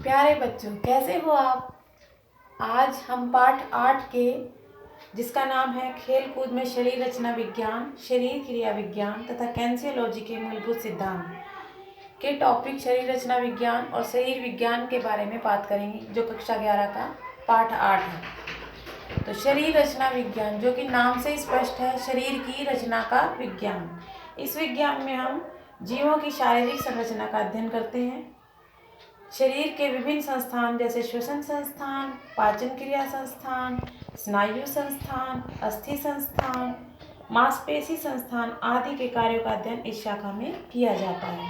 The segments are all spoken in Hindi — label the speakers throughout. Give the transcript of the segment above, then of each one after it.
Speaker 1: प्यारे बच्चों, कैसे हो आप। आज हम पाठ 8 के, जिसका नाम है खेल कूद में शरीर रचना विज्ञान, शरीर क्रिया विज्ञान तथा कैंसियोलॉजी के मूलभूत सिद्धांत के टॉपिक शरीर रचना विज्ञान और शरीर विज्ञान के बारे में बात करेंगे, जो कक्षा 11 का पाठ 8 है। तो शरीर रचना विज्ञान, जो कि नाम से स्पष्ट है, शरीर की रचना का विज्ञान। इस विज्ञान में हम जीवों की शारीरिक संरचना का अध्ययन करते हैं। शरीर के विभिन्न संस्थान जैसे श्वसन संस्थान, पाचन क्रिया संस्थान, स्नायु संस्थान, अस्थि संस्थान, मांसपेशी संस्थान आदि के कार्यों का अध्ययन इस शाखा में किया जाता है।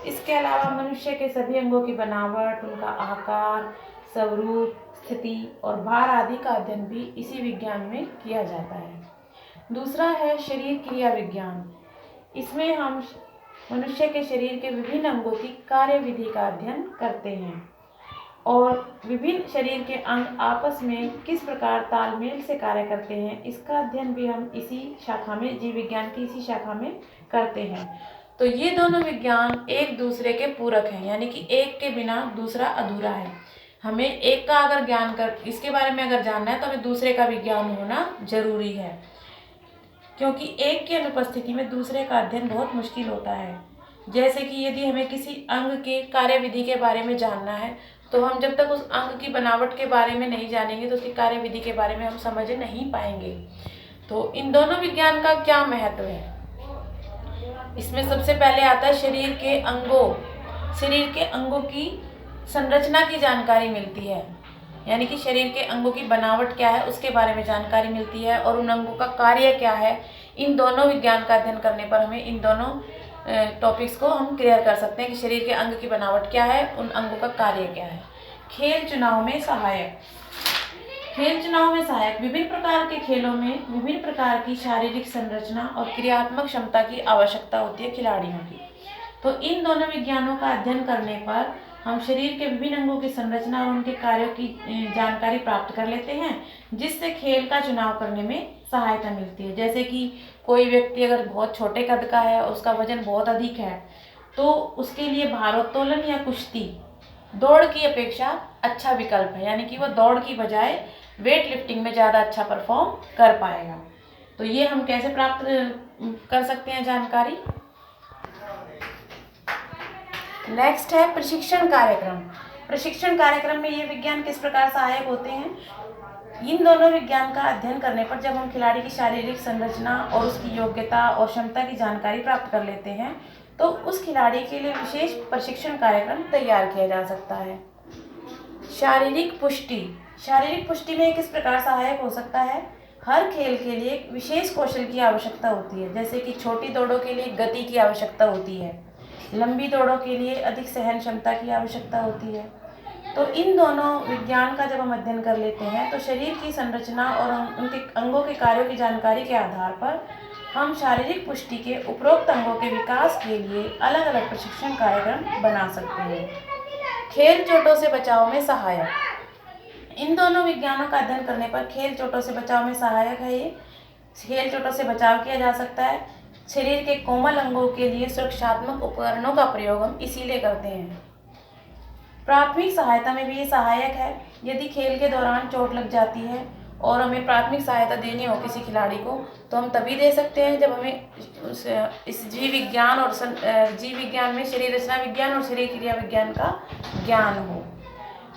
Speaker 1: इसके अलावा मनुष्य के सभी अंगों की बनावट, उनका आकार, स्वरूप, स्थिति और भार आदि का अध्ययन भी इसी विज्ञान में किया जाता है। दूसरा है शरीर क्रिया विज्ञान। इसमें हम मनुष्य के शरीर के विभिन्न अंगों की कार्यविधि का अध्ययन करते हैं और विभिन्न शरीर के अंग आपस में किस प्रकार तालमेल से कार्य करते हैं, इसका अध्ययन भी हम इसी शाखा में, जीव विज्ञान की इसी शाखा में करते हैं। तो ये दोनों विज्ञान एक दूसरे के पूरक हैं, यानी कि एक के बिना दूसरा अधूरा है। हमें एक का अगर ज्ञान इसके बारे में अगर जानना है तो हमें दूसरे का भी ज्ञान होना जरूरी है, क्योंकि एक की अनुपस्थिति में दूसरे का अध्ययन बहुत मुश्किल होता है। जैसे कि यदि हमें किसी अंग के कार्यविधि के बारे में जानना है, तो हम जब तक उस अंग की बनावट के बारे में नहीं जानेंगे तो उसकी कार्यविधि के बारे में हम समझ नहीं पाएंगे। तो इन दोनों विज्ञान का क्या महत्व है, इसमें सबसे पहले आता है शरीर के अंगों। शरीर के अंगों की संरचना की जानकारी मिलती है, यानी कि शरीर के अंगों की बनावट क्या है उसके बारे में जानकारी मिलती है, और उन अंगों का कार्य क्या है। इन दोनों विज्ञान का अध्ययन करने पर हमें इन दोनों टॉपिक्स को हम क्लियर कर सकते हैं कि शरीर के अंग की बनावट क्या है, उन अंगों का कार्य क्या है। खेल चुनाव में सहायक। खेल चुनाव में सहायक विभिन्न प्रकार के खेलों में विभिन्न प्रकार की शारीरिक संरचना और क्रियात्मक क्षमता की आवश्यकता होती है खिलाड़ियों की। तो इन दोनों विज्ञानों का अध्ययन करने पर हम शरीर के विभिन्न अंगों की संरचना और उनके कार्यों की जानकारी प्राप्त कर लेते हैं, जिससे खेल का चुनाव करने में सहायता मिलती है। जैसे कि कोई व्यक्ति अगर बहुत छोटे कद का है और उसका वजन बहुत अधिक है, तो उसके लिए भारोत्तोलन या कुश्ती दौड़ की अपेक्षा अच्छा विकल्प है, यानी कि वह दौड़ की बजाय वेट लिफ्टिंग में ज़्यादा अच्छा परफॉर्म कर पाएगा। तो ये हम कैसे प्राप्त कर सकते हैं जानकारी। नेक्स्ट है प्रशिक्षण कार्यक्रम। प्रशिक्षण कार्यक्रम में ये विज्ञान किस प्रकार सहायक होते हैं। इन दोनों विज्ञान का अध्ययन करने पर जब हम खिलाड़ी की शारीरिक संरचना और उसकी योग्यता और क्षमता की जानकारी प्राप्त कर लेते हैं, तो उस खिलाड़ी के लिए विशेष प्रशिक्षण कार्यक्रम तैयार किया जा सकता है। शारीरिक पुष्टि। शारीरिक पुष्टि में किस प्रकार सहायक हो सकता है। हर खेल के लिए एक विशेष कौशल की आवश्यकता होती है, जैसे कि छोटी दौड़ों के लिए गति की आवश्यकता होती है, लंबी दौड़ों के लिए अधिक सहन क्षमता की आवश्यकता होती है। तो इन दोनों विज्ञान का जब हम अध्ययन कर लेते हैं, तो शरीर की संरचना और उनके अंगों के कार्यों की जानकारी के आधार पर हम शारीरिक पुष्टि के उपरोक्त अंगों के विकास के लिए अलग अलग प्रशिक्षण कार्यक्रम बना सकते हैं। खेल चोटों से बचाव में सहायक। इन दोनों विज्ञानों का अध्ययन करने पर खेल चोटों से बचाव में सहायक है। ये खेल चोटों से बचाव किया जा सकता है। शरीर के कोमल अंगों के लिए सुरक्षात्मक उपकरणों का प्रयोग हम इसीलिए करते हैं। प्राथमिक सहायता में भी ये सहायक है। यदि खेल के दौरान चोट लग जाती है और हमें प्राथमिक सहायता देनी हो किसी खिलाड़ी को, तो हम तभी दे सकते हैं जब हमें इस जीव विज्ञान और जीव विज्ञान में शरीर रचना विज्ञान और शरीर क्रिया विज्ञान का ज्ञान हो।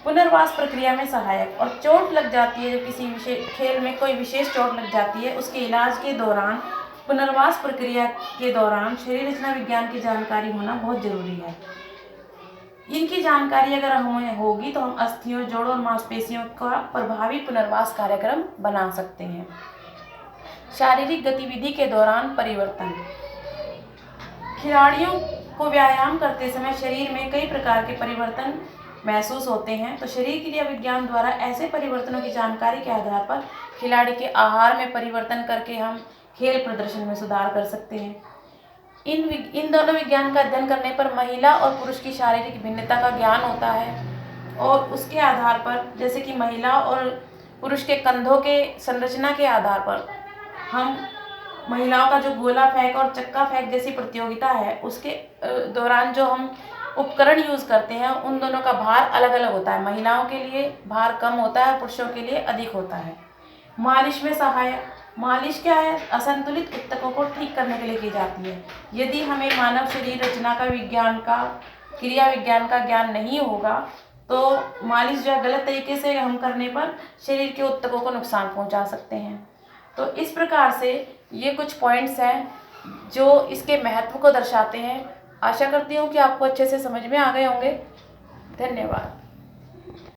Speaker 1: पुनर्वास प्रक्रिया में सहायक। और चोट लग जाती है, जब किसी विशेष खेल में कोई विशेष चोट लग जाती है, उसके इलाज के दौरान, पुनर्वास प्रक्रिया के दौरान शरीर रचना विज्ञान की जानकारी होना बहुत जरूरी है। इनकी जानकारी अगर हमें होगी तो हम अस्थियों, जोड़ों और मांसपेशियों का प्रभावी पुनर्वास कार्यक्रम बना सकते हैं। शारीरिक गतिविधि के दौरान परिवर्तन। खिलाड़ियों को व्यायाम करते समय शरीर में कई प्रकार के परिवर्तन महसूस होते हैं, तो शरीर क्रिया विज्ञान द्वारा ऐसे परिवर्तनों की जानकारी के आधार पर खिलाड़ी के आहार में परिवर्तन करके हम खेल प्रदर्शन में सुधार कर सकते हैं। इन दोनों विज्ञान का अध्ययन करने पर महिला और पुरुष की शारीरिक भिन्नता का ज्ञान होता है, और उसके आधार पर, जैसे कि महिला और पुरुष के कंधों के संरचना के आधार पर हम महिलाओं का जो गोला फेंक और चक्का फेंक जैसी प्रतियोगिता है, उसके दौरान जो हम उपकरण यूज़ करते हैं उन दोनों का भार अलग अलग होता है। महिलाओं के लिए भार कम होता है, पुरुषों के लिए अधिक होता है। मालिश में सहायक, मालिश क्या है? असंतुलित ऊतकों को ठीक करने के लिए की जाती है। यदि हमें मानव शरीर रचना का विज्ञान का, क्रिया विज्ञान का ज्ञान नहीं होगा तो मालिश जो है गलत तरीके से हम करने पर शरीर के ऊतकों को नुकसान पहुंचा सकते हैं। तो इस प्रकार से ये कुछ पॉइंट्स हैं जो इसके महत्व को दर्शाते हैं। आशा करती हूँ कि आपको अच्छे से समझ में आ गए होंगे। धन्यवाद।